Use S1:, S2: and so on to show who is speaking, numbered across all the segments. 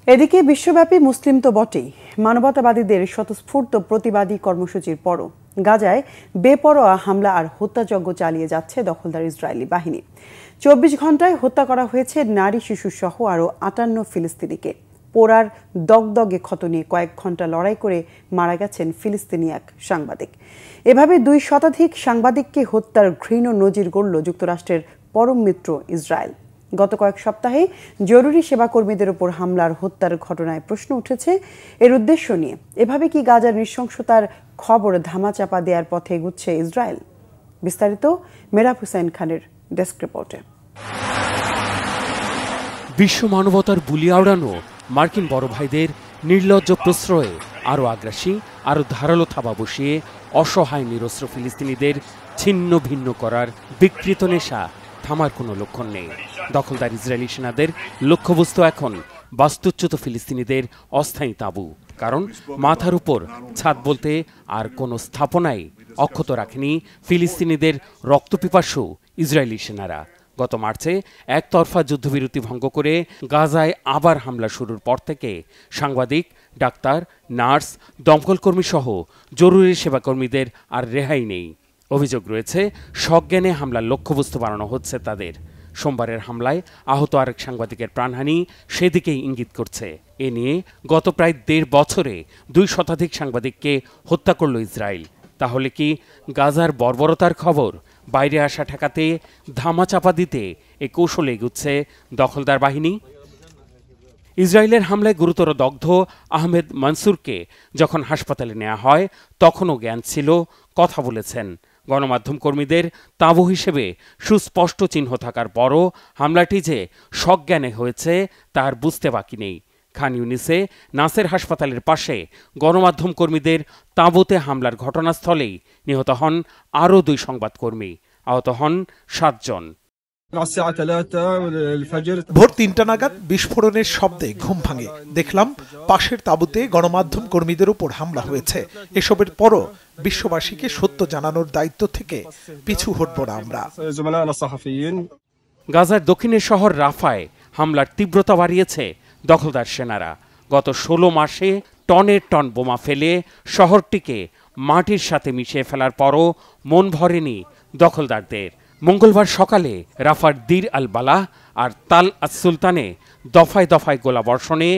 S1: এদিকে বিশ্বব্যাপী মুসলিম তো বটেই, মানবতাবাদীদের স্বতঃস্ফূর্ত প্রতিবাদী কর্মসূচির পরও গাজায় বেপরোয়া হামলা আর হত্যাযজ্ঞ চালিয়ে যাচ্ছে দখলদার ইসরায়েলি বাহিনী। 24 ঘন্টায় হত্যা করা হয়েছে নারী, শিশু সহ আরও 58 ফিলিস্তিনিকে। পোড়ার দগদগে ক্ষত নিয়ে কয়েক ঘন্টা লড়াই করে মারা গেছেন ফিলিস্তিনি এক সাংবাদিক। এভাবে 2 শতাধিক সাংবাদিককে হত্যার ঘৃণ্য নজির গড়ল যুক্তরাষ্ট্রের পরম মিত্র ইসরায়েল। গত কয়েক সপ্তাহে জরুরি সেবাকর্মীদের উপর হামলার হত্যার ঘটনায় প্রশ্ন উঠেছে এর উদ্দেশ্য নিয়ে। এভাবে কি গাজার নৃশংসতার খবর ধামাচাপা দেওয়ার পথে এগুচ্ছে ইসরায়েল? বিস্তারিত মেহরাব হুসাইন খানের ডেস্ক রিপোর্টে।
S2: বিশ্ব মানবতার বুলি আওড়ানো মার্কিন বড় ভাইদের নির্লজ্জ প্রশ্রয়ে আরও আগ্রাসী, আরও ধারালো থাবা বসিয়ে অসহায় নিরস্ত্র ফিলিস্তিনিদের ছিন্ন ভিন্ন করার বিকৃত নেশা থামার কোনো লক্ষণ নেই। দখলদার ইসরায়েলি সেনাদের লক্ষ্যবস্তু এখন বাস্তুচ্যুত ফিলিস্তিনিদের অস্থায়ী তাঁবু। কারণ মাথার উপর ছাদ বলতে আর কোনো স্থাপনাই অক্ষত রাখেনি ফিলিস্তিনিদের রক্তপিপাসু ইসরায়েলি সেনারা। গত মার্চে একতরফা যুদ্ধবিরতি ভঙ্গ করে গাজায় আবার হামলা শুরুর পর থেকে সাংবাদিক, ডাক্তার, নার্স, দমকলকর্মী সহ জরুরি সেবাকর্মীদের আর রেহাই নেই। অভিযোগ রয়েছে সজ্ঞানে হামলার লক্ষ্যবস্তু বানানো হচ্ছে তাদের। সোমবারের হামলায় আহত আরেক সাংবাদিকের প্রাণহানি সেদিকেই ইঙ্গিত করছে। এ নিয়ে গত প্রায় 1.5 বছরে 2 শতাধিক সাংবাদিককে হত্যা করল ইসরায়েল। তাহলে কি গাজার বর্বরতার খবর বাইরে আসা ঠেকাতে, ধামাচাপা দিতে এ কৌশলে এগুচ্ছে দখলদার বাহিনী? ইসরায়েলের হামলায় গুরুতর দগ্ধ আহমেদ মনসুরকে যখন হাসপাতালে নেওয়া হয় তখনও জ্ঞান ছিল, কথা বলেছেন। গণমাধ্যম কর্মীদের তাঁবু হিসেবে সুস্পষ্ট চিহ্ন থাকার পরও হামলাটি যে সজ্ঞানে হয়েছে তার বুঝতে বাকি নেই। খান ইউনিসে নাসের হাসপাতালের পাশে গণমাধ্যম কর্মীদের তাঁবুতে হামলার ঘটনাস্থলেই নিহত হন আরও 2 সংবাদকর্মী, আহত হন 7 জন।
S3: ভোর 3টা নাগাদ বিস্ফোরণের শব্দে ঘুম ভাঙে। দেখলাম পাশের তাঁবুতে গণমাধ্যম কর্মীদের উপর হামলা হয়েছে। এসবের পরও বিশ্ববাসীকে সত্য জানানোর দায়িত্ব থেকে পিছু হটব না আমরা।
S2: গাজার দক্ষিণের শহর রাফায় হামলার তীব্রতা বাড়িয়েছে দখলদার সেনারা। গত 16 মাসে টনের টন বোমা ফেলে শহরটিকে মাটির সাথে মিশিয়ে ফেলার পরও মন ভরেনি দখলদারদের। মঙ্গলবার সকালে রাফার দির আল বালাহ আর তাল আস সুলতানে দফায় দফায় গোলাবর্ষণে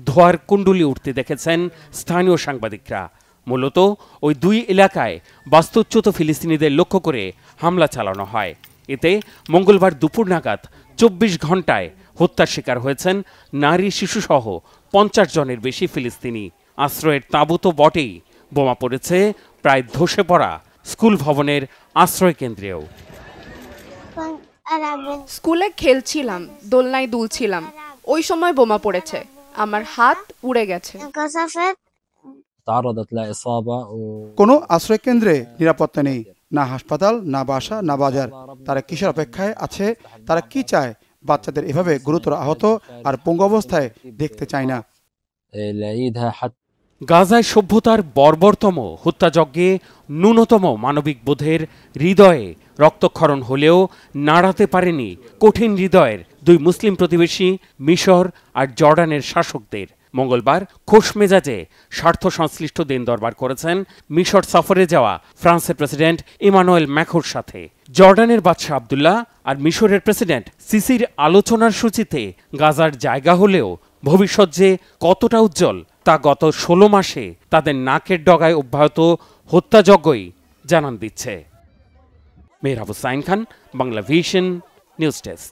S2: ধোঁয়ার কুণ্ডুলি উঠতে দেখেছেন স্থানীয় সাংবাদিকরা। মূলত ওই 2 এলাকায় বাস্তুচ্যুত ফিলিস্তিনিদের লক্ষ্য করে হামলা চালানো হয়। এতে মঙ্গলবার দুপুর নাগাদ 24 ঘন্টায় হত্যার শিকার হয়েছেন নারী, শিশুসহ 50 জনের বেশি ফিলিস্তিনি। আশ্রয়ের তাঁবু তো বটেই, বোমা পড়েছে প্রায় ধসে পড়া স্কুল ভবনের আশ্রয় কেন্দ্রেও।
S4: স্কুলে খেলছিলাম, দোলনায় দুলছিলাম, ওই সময় বোমা পড়েছে, আমার হাত উড়ে গেছে।
S5: কোনো আশ্রয় কেন্দ্রে নিরাপত্তা নেই, না হাসপাতাল, না বাসা, না বাজার। তারা কিসের অপেক্ষায় আছে? তারা কি চায়? বাচ্চাদের এভাবে গুরুতর আহত আর পঙ্গু অবস্থায় দেখতে চায় না।
S2: গাজায় সভ্যতার বর্বরতম হত্যাযজ্ঞে ন্যূনতম মানবিক বোধের হৃদয়ে রক্তক্ষরণ হলেও নাড়াতে পারেনি কঠিন হৃদয়ের 2 মুসলিম প্রতিবেশী মিশর আর জর্ডানের শাসকদের। মঙ্গলবার খোশ মেজাজে স্বার্থ সংশ্লিষ্ট দিন দরবার করেছেন মিশর সফরে যাওয়া ফ্রান্সের প্রেসিডেন্ট ইমানুয়েল ম্যাখোর সাথে। জর্ডানের বাদশাহ আবদুল্লাহ আর মিশরের প্রেসিডেন্ট সিসির আলোচনার সূচিতে গাজার জায়গা হলেও ভবিষ্যৎ যে কতটা উজ্জ্বল তা গত 16 মাসে তাদের নাকের ডগায় অব্যাহত হত্যাযজ্ঞই জানান দিচ্ছে। Mehrab Hussain Khan, Bangla vision, news desk.